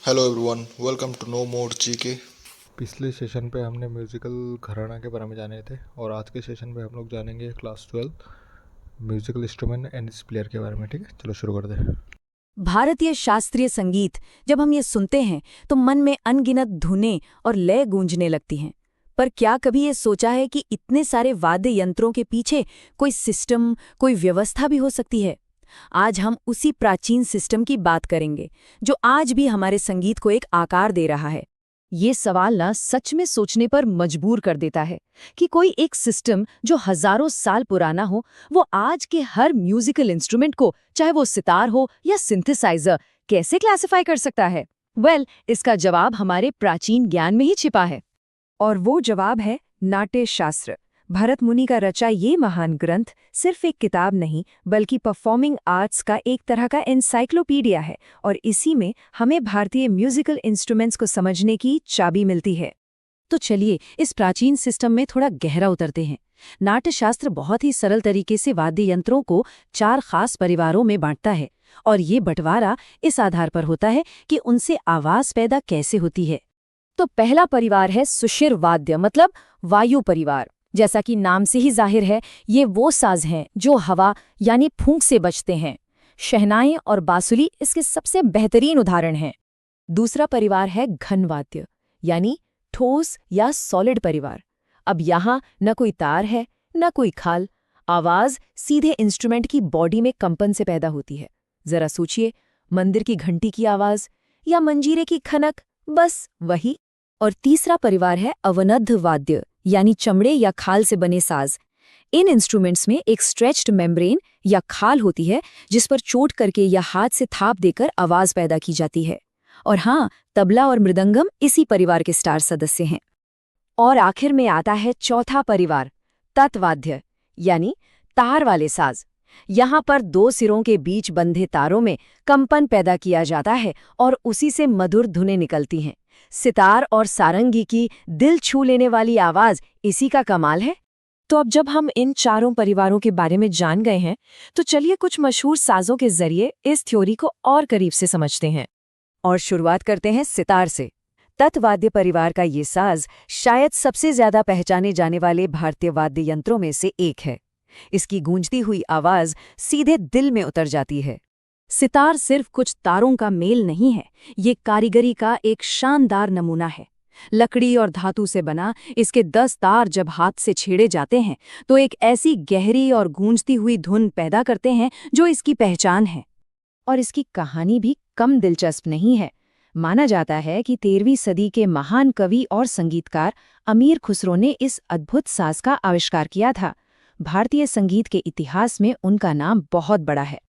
Hello everyone, welcome to no more GK. पिछले session पे हमने म्यूज़िकल घराना के बारे में जाने थे और आज के सेशन में हम लोग जानेंगे class 12 musical instrument and it's player के बारे में। ठीक है, चलो शुरू करते हैं। भारतीय शास्त्रीय संगीत जब हम ये सुनते हैं तो मन में अनगिनत धुनें और लय गूंजने लगती हैं। पर क्या कभी ये सोचा है कि इतने सारे वाद्य यंत्रों के पीछे कोई सिस्टम, कोई व्यवस्था भी हो सकती है? आज हम उसी प्राचीन सिस्टम की बात करेंगे जो आज भी हमारे संगीत को एक आकार दे रहा है। ये सवाल ना सच में सोचने पर मजबूर कर देता है कि कोई एक सिस्टम जो हजारों साल पुराना हो, वो आज के हर म्यूजिकल इंस्ट्रूमेंट को, चाहे वो सितार हो या सिंथेसाइजर, कैसे क्लासिफाई कर सकता है? इसका जवाब हमारे प्राचीन ज्ञान में ही छिपा है। और वो जवाब है नाट्य शास्त्र। भरत मुनि का रचा ये महान ग्रंथ सिर्फ एक किताब नहीं, बल्कि परफॉर्मिंग आर्ट्स का एक तरह का एनसाइक्लोपीडिया है, और इसी में हमें भारतीय म्यूजिकल इंस्ट्रूमेंट्स को समझने की चाबी मिलती है। तो चलिए इस प्राचीन सिस्टम में थोड़ा गहरा उतरते हैं। नाट्यशास्त्र बहुत ही सरल तरीके से वाद्य यंत्रों को 4 खास परिवारों में बांटता है, और ये बंटवारा इस आधार पर होता है कि उनसे आवाज पैदा कैसे होती है। तो पहला परिवार है सुषिर वाद्य, मतलब वायु परिवार। जैसा कि नाम से ही जाहिर है, ये वो साज हैं जो हवा यानी फूंक से बचते हैं। शहनाई और बांसुरी इसके सबसे बेहतरीन उदाहरण हैं। दूसरा परिवार है घन वाद्य, यानी ठोस या सॉलिड परिवार। अब यहाँ न कोई तार है, न कोई खाल। आवाज सीधे इंस्ट्रूमेंट की बॉडी में कंपन से पैदा होती है। जरा सोचिए, मंदिर की घंटी की आवाज या मंजीरे की खनक, बस वही। और तीसरा परिवार है अवनद्ध वाद्य, यानी चमड़े या खाल से बने साज। इन इंस्ट्रूमेंट्स में एक स्ट्रेच्ड मेम्ब्रेन या खाल होती है, जिस पर चोट करके या हाथ से थाप देकर आवाज पैदा की जाती है। और हाँ, तबला और मृदंगम इसी परिवार के स्टार सदस्य हैं। और आखिर में आता है चौथा परिवार, तत्वाद्य, यानी तार वाले साज। यहाँ पर 2 सिरों के बीच बंधे तारों में कंपन पैदा किया जाता है और उसी से मधुर धुनें निकलती हैं। सितार और सारंगी की दिल छू लेने वाली आवाज इसी का कमाल है। तो अब जब हम इन चारों परिवारों के बारे में जान गए हैं, तो चलिए कुछ मशहूर साजों के जरिए इस थ्योरी को और करीब से समझते हैं। और शुरुआत करते हैं सितार से। तत्वाद्य परिवार का ये साज शायद सबसे ज्यादा पहचाने जाने वाले भारतीय वाद्य यंत्रों में से एक है। इसकी गूंजती हुई आवाज सीधे दिल में उतर जाती है। सितार सिर्फ कुछ तारों का मेल नहीं है, ये कारीगरी का एक शानदार नमूना है। लकड़ी और धातु से बना इसके 10 तार जब हाथ से छेड़े जाते हैं तो एक ऐसी गहरी और गूंजती हुई धुन पैदा करते हैं जो इसकी पहचान है। और इसकी कहानी भी कम दिलचस्प नहीं है। माना जाता है कि 13वीं सदी के महान कवि और संगीतकार अमीर खुसरो ने इस अद्भुत साज का आविष्कार किया था। भारतीय संगीत के इतिहास में उनका नाम बहुत बड़ा है।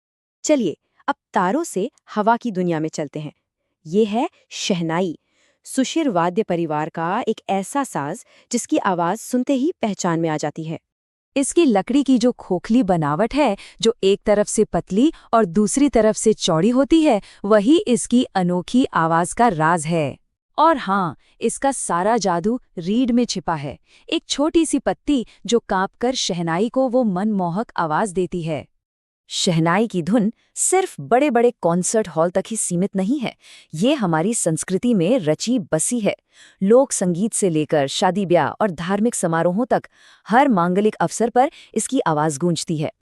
चलिए अब तारों से हवा की दुनिया में चलते हैं। ये है शहनाई, सुषिर वाद्य परिवार का एक ऐसा साज जिसकी आवाज सुनते ही पहचान में आ जाती है। इसकी लकड़ी की जो खोखली बनावट है, जो एक तरफ से पतली और दूसरी तरफ से चौड़ी होती है, वही इसकी अनोखी आवाज का राज है। और हाँ, इसका सारा जादू रीड में छिपा है। एक छोटी सी पत्ती जो कांपकर शहनाई को वो मनमोहक आवाज देती है। शहनाई की धुन सिर्फ बड़े बड़े कॉन्सर्ट हॉल तक ही सीमित नहीं है, ये हमारी संस्कृति में रची बसी है। लोक संगीत से लेकर शादी ब्याह और धार्मिक समारोहों तक हर मांगलिक अवसर पर इसकी आवाज गूंजती है।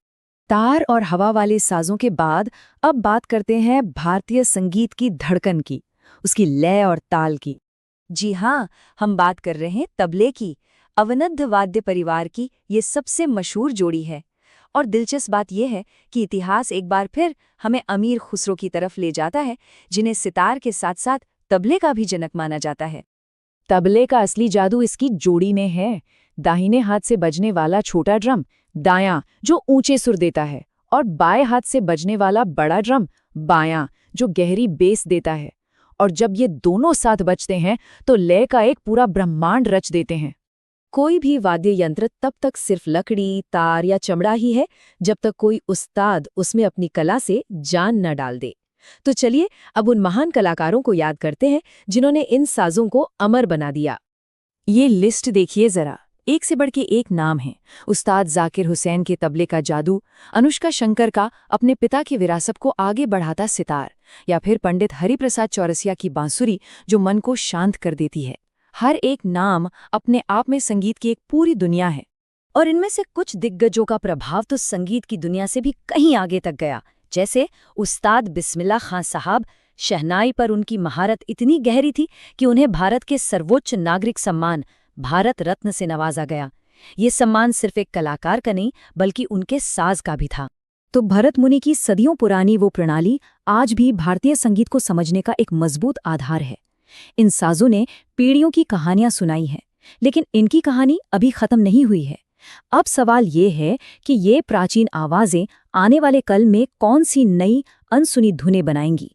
तार और हवा वाले साजों के बाद अब बात करते हैं भारतीय संगीत की धड़कन की, उसकी लय और ताल की। जी हाँ, हम बात कर रहे हैं तबले की। अवनद्ध वाद्य परिवार की ये सबसे मशहूर जोड़ी है। और दिलचस्प बात यह है कि इतिहास एक बार फिर हमें अमीर खुसरो की तरफ ले जाता है, जिन्हें सितार के साथ साथ तबले का भी जनक माना जाता है। तबले का असली जादू इसकी जोड़ी में है। दाहिने हाथ से बजने वाला छोटा ड्रम, दायां, जो ऊंचे सुर देता है, और बाएं हाथ से बजने वाला बड़ा ड्रम, बायां, जो गहरी बेस देता है। और जब ये दोनों साथ बजते हैं तो लय का एक पूरा ब्रह्मांड रच देते हैं। कोई भी वाद्य यंत्र तब तक सिर्फ लकड़ी, तार या चमड़ा ही है जब तक कोई उस्ताद उसमें अपनी कला से जान न डाल दे। तो चलिए अब उन महान कलाकारों को याद करते हैं जिन्होंने इन साजों को अमर बना दिया। ये लिस्ट देखिए जरा। एक से बढ़ के एक नाम है। उस्ताद जाकिर हुसैन के तबले का जादू, अनुष्का शंकर का अपने पिता की विरासत को आगे बढ़ाता सितार, या फिर पंडित हरिप्रसाद चौरसिया की बांसुरी जो मन को शांत कर देती है। हर एक नाम अपने आप में संगीत की एक पूरी दुनिया है। और इनमें से कुछ दिग्गजों का प्रभाव तो संगीत की दुनिया से भी कहीं आगे तक गया। जैसे उस्ताद बिस्मिल्लाह खां साहब, शहनाई पर उनकी महारत इतनी गहरी थी कि उन्हें भारत के सर्वोच्च नागरिक सम्मान भारत रत्न से नवाजा गया। ये सम्मान सिर्फ एक कलाकार का नहीं बल्कि उनके साज का भी था। तो भरत मुनि की सदियों पुरानी वो प्रणाली आज भी भारतीय संगीत को समझने का एक मजबूत आधार है। इन साजों ने पीढ़ियों की कहानियां सुनाई हैं, लेकिन इनकी कहानी अभी खत्म नहीं हुई है। अब सवाल ये है कि ये प्राचीन आवाजें आने वाले कल में कौन सी नई अनसुनी धुनें बनाएंगी।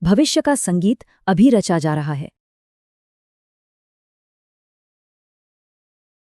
भविष्य का संगीत अभी रचा जा रहा है।